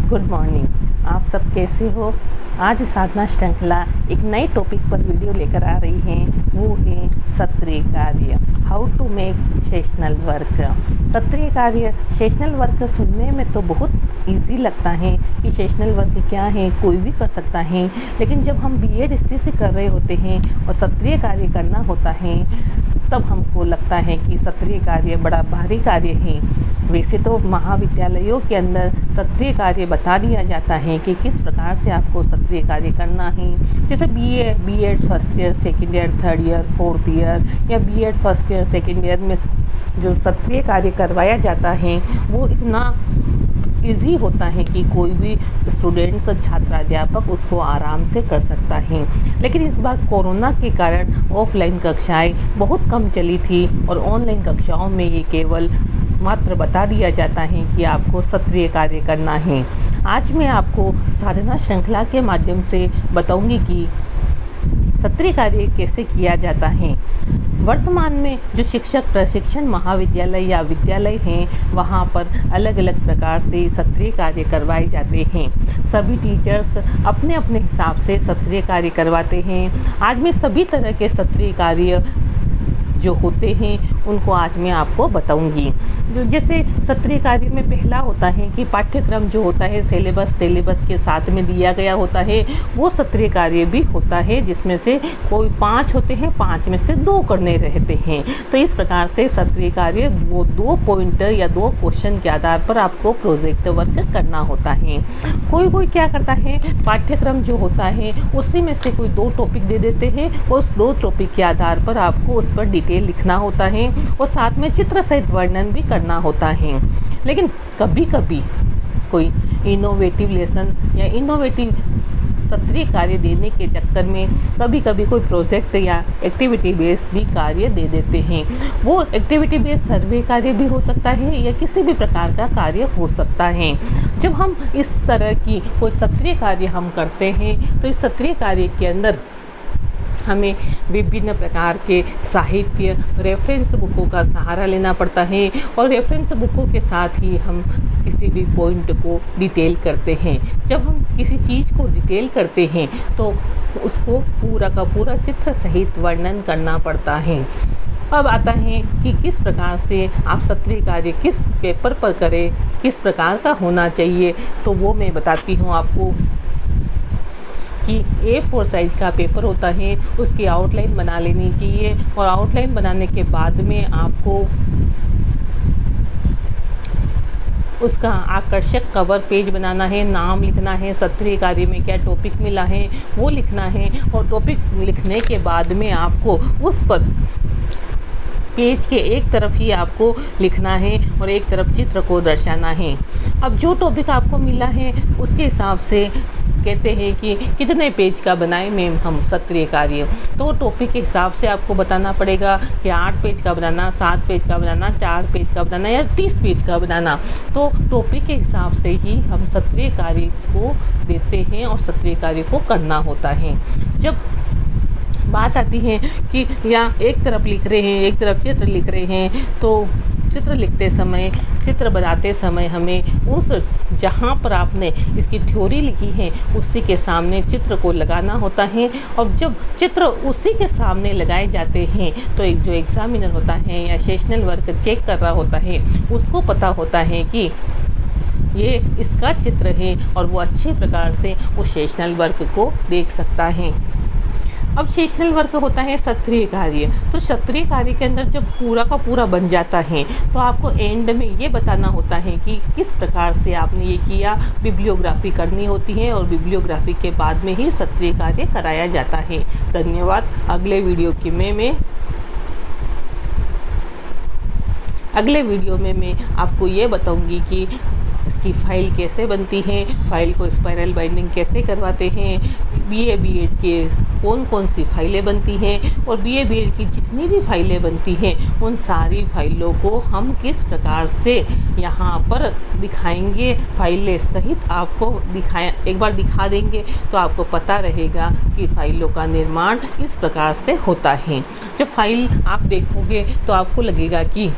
Good morning. आप सब कैसे हो? आज साधना श्रृंखला एक नए टॉपिक पर वीडियो लेकर आ रही हैं। वो है सत्रीय कार्य, how to make sessional work. सत्रीय कार्य, सेशनल वर्क सुनने में तो बहुत इजी लगता है कि सेशनल वर्क क्या है, कोई भी कर सकता है। लेकिन जब हम बीएड हिस्ट्री से कर रहे होते हैं और सत्रीय कार्य करना होता है, तब हमको लगता है कि सत्रीय कार्य बड़ा भारी कार्य है। वैसे तो महाविद्यालयों के अंदर सत्रीय कार्य बता दिया जाता है कि किस प्रकार से आपको सत्रीय कार्य करना है। जैसे BEd first year, second year, third year, fourth year या BEd first year, second year में जो सत्रीय कार्य करवाया जाता है वो इतना ईजी होता है कि कोई भी स्टूडेंट्स, छात्राध्यापक उसको आराम से कर सकता है। लेकिन इस बार कोरोना के कारण ऑफलाइन कक्षाएं बहुत कम चली थी और ऑनलाइन कक्षाओं में ये केवल मात्र बता दिया जाता है कि आपको सत्रीय कार्य करना है। आज मैं आपको साधना श्रृंखला के माध्यम से बताऊंगी कि सत्रीय कार्य कैसे किया जाता है। वर्तमान में जो शिक्षक प्रशिक्षण महाविद्यालय या विद्यालय हैं, वहाँ पर अलग अलग प्रकार से सत्रीय कार्य करवाए जाते हैं। सभी टीचर्स अपने अपने हिसाब से सत्रीय कार्य करवाते हैं। आज मैं सभी तरह के सत्रीय कार्य जो होते हैं उनको आज मैं आपको बताऊंगी। जो जैसे सत्रीय कार्य में पहला होता है कि पाठ्यक्रम जो होता है सिलेबस के साथ में दिया गया होता है, वो सत्रीय कार्य भी होता है, जिसमें से कोई 5 होते हैं, 5 में से 2 करने रहते हैं। तो इस प्रकार से सत्रीय कार्य वो 2 पॉइंट या 2 क्वेश्चन के आधार पर आपको प्रोजेक्ट वर्क करना होता है। कोई क्या करता है, पाठ्यक्रम जो होता है उसी में से कोई 2 टॉपिक दे देते हैं, उस 2 टॉपिक के आधार पर आपको उस पर डिटेल लिखना होता है और साथ में चित्र सहित वर्णन भी करना होता है। लेकिन कभी कभी कोई इनोवेटिव लेसन या इनोवेटिव सत्रीय कार्य देने के चक्कर में कभी कभी कोई प्रोजेक्ट या एक्टिविटी बेस्ड भी कार्य दे देते हैं। वो एक्टिविटी बेस्ड सर्वे कार्य भी हो सकता है या किसी भी प्रकार का कार्य हो सकता है। जब हम इस तरह की कोई सत्रीय कार्य हम करते हैं तो इस सत्रीय कार्य के अंदर हमें विभिन्न प्रकार के साहित्य, रेफरेंस बुकों का सहारा लेना पड़ता है और रेफरेंस बुकों के साथ ही हम किसी भी पॉइंट को डिटेल करते हैं। जब हम किसी चीज़ को डिटेल करते हैं तो उसको पूरा का पूरा चित्र सहित वर्णन करना पड़ता है। अब आता है कि किस प्रकार से आप सत्रीय कार्य किस पेपर पर करें, किस प्रकार का होना चाहिए, तो वो मैं बताती हूँ आपको कि A4 साइज का पेपर होता है, उसकी आउटलाइन बना लेनी चाहिए और आउटलाइन बनाने के बाद में आपको उसका आकर्षक कवर पेज बनाना है, नाम लिखना है, सत्रीय कार्य में क्या टॉपिक मिला है वो लिखना है और टॉपिक लिखने के बाद में आपको उस पर पेज के एक तरफ ही आपको लिखना है और एक तरफ चित्र को दर्शाना है। अब जो टॉपिक आपको मिला है उसके हिसाब से कहते हैं कि कितने पेज का बनाए मैम हम सत्रीय कार्य, तो टॉपिक के हिसाब से आपको बताना पड़ेगा कि 8 पेज का बनाना, 7 पेज का बनाना, 4 पेज का बनाना या 30 पेज का बनाना। तो टॉपिक के हिसाब से ही हम सत्रीय कार्य को देते हैं और सत्रीय कार्य को करना होता है। जब बात आती है कि या एक तरफ लिख रहे हैं, एक तरफ चित्र लिख रहे हैं, तो चित्र लिखते समय, चित्र बनाते समय हमें उस जहाँ पर आपने इसकी थ्योरी लिखी है उसी के सामने चित्र को लगाना होता है। और जब चित्र उसी के सामने लगाए जाते हैं तो एक जो एग्जामिनर होता है या सेशनल वर्क चेक कर रहा होता है उसको पता होता है कि ये इसका चित्र है और वो अच्छे प्रकार से उस सेशनल वर्क को देख सकता है। अब सेशनल वर्क होता है सत्रीय कार्य। तो सत्रीय कार्य के अंदर जब पूरा का पूरा बन जाता है तो आपको एंड में ये बताना होता है कि किस प्रकार से आपने ये किया। बिब्लियोग्राफी करनी होती है और बिब्लियोग्राफी के बाद में ही सत्रीय कार्य कराया जाता है। धन्यवाद। अगले वीडियो में मैं आपको ये बताऊंगी कि इसकी फाइल कैसे बनती है, फाइल को स्पाइरल बाइंडिंग कैसे करवाते हैं, बीए बीएड के कौन सी फाइलें बनती हैं और बीए बीएड की जितनी भी फाइलें बनती हैं उन सारी फाइलों को हम किस प्रकार से यहाँ पर दिखाएंगे। फाइलें सहित आपको एक बार दिखा देंगे तो आपको पता रहेगा कि फाइलों का निर्माण इस प्रकार से होता है। जब फाइल आप देखोगे तो आपको लगेगा कि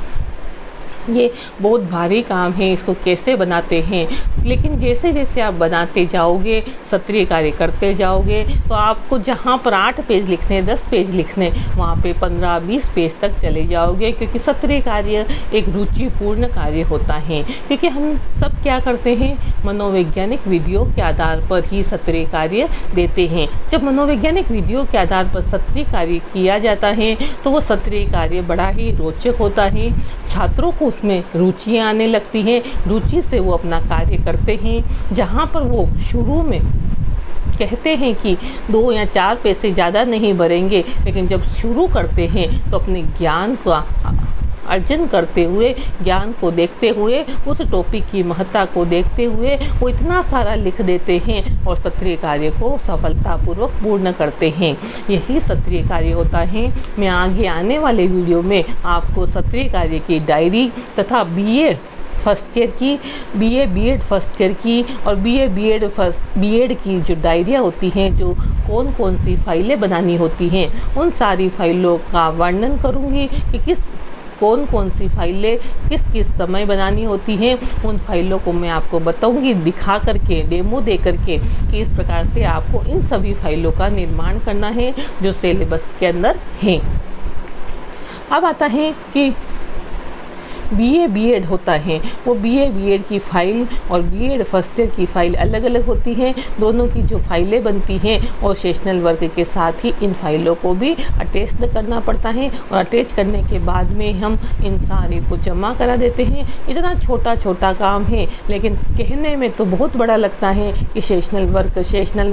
ये बहुत भारी काम है, इसको कैसे बनाते हैं। लेकिन जैसे जैसे आप बनाते जाओगे, सत्रीय कार्य करते जाओगे, तो आपको जहाँ पर 8 पेज लिखने, 10 पेज लिखने, वहाँ पे 15-20 पेज तक चले जाओगे। क्योंकि सत्रीय कार्य एक रुचिपूर्ण कार्य होता है। क्योंकि हम सब क्या करते हैं, मनोवैज्ञानिक विधियों के आधार पर ही सत्रीय कार्य देते हैं। जब मनोवैज्ञानिक विधियों के आधार पर सत्रीय कार्य किया जाता है तो वो सत्रीय कार्य बड़ा ही रोचक होता है। छात्रों को उसमें रुचि आने लगती है, रुचि से वो अपना कार्य करते हैं। जहाँ पर वो शुरू में कहते हैं कि 2 या 4 पैसे ज़्यादा नहीं भरेंगे, लेकिन जब शुरू करते हैं तो अपने ज्ञान का अर्जन करते हुए, ज्ञान को देखते हुए, उस टॉपिक की महत्ता को देखते हुए वो इतना सारा लिख देते हैं और सत्रीय कार्य को सफलतापूर्वक पूर्ण करते हैं। यही सत्रीय कार्य होता है। मैं आगे आने वाले वीडियो में आपको सत्रीय कार्य की डायरी तथा BA फर्स्ट ईयर की, BA B.Ed फर्स्ट ईयर की और BA B.Ed की जो डायरियाँ होती हैं, जो कौन कौन सी फाइलें बनानी होती हैं, उन सारी फाइलों का वर्णन करूँगी कि कौन कौन सी फाइलें किस किस समय बनानी होती हैं। उन फाइलों को मैं आपको बताऊंगी, दिखा करके, डेमो दे करके, कि इस प्रकार से आपको इन सभी फाइलों का निर्माण करना है जो सिलेबस के अंदर हैं। अब आता है कि BA B.Ed होता है, वो BA B.Ed की फ़ाइल और B.Ed फर्स्ट ईयर की फ़ाइल अलग अलग होती हैं। दोनों की जो फाइलें बनती हैं और सेशनल वर्क के साथ ही इन फाइलों को भी अटैच करना पड़ता है और अटैच करने के बाद में हम इन सारे को जमा करा देते हैं। इतना छोटा छोटा काम है, लेकिन कहने में तो बहुत बड़ा लगता है कि सेशनल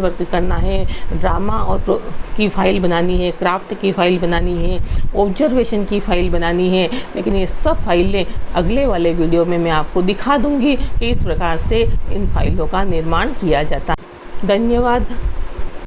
वर्क करना है, ड्रामा और की फ़ाइल बनानी है, क्राफ्ट की फ़ाइल बनानी है, ऑब्जर्वेशन की फ़ाइल बनानी है। लेकिन ये सब फाइलें अगले वाले वीडियो में मैं आपको दिखा दूंगी कि इस प्रकार से इन फाइलों का निर्माण किया जाता है। धन्यवाद।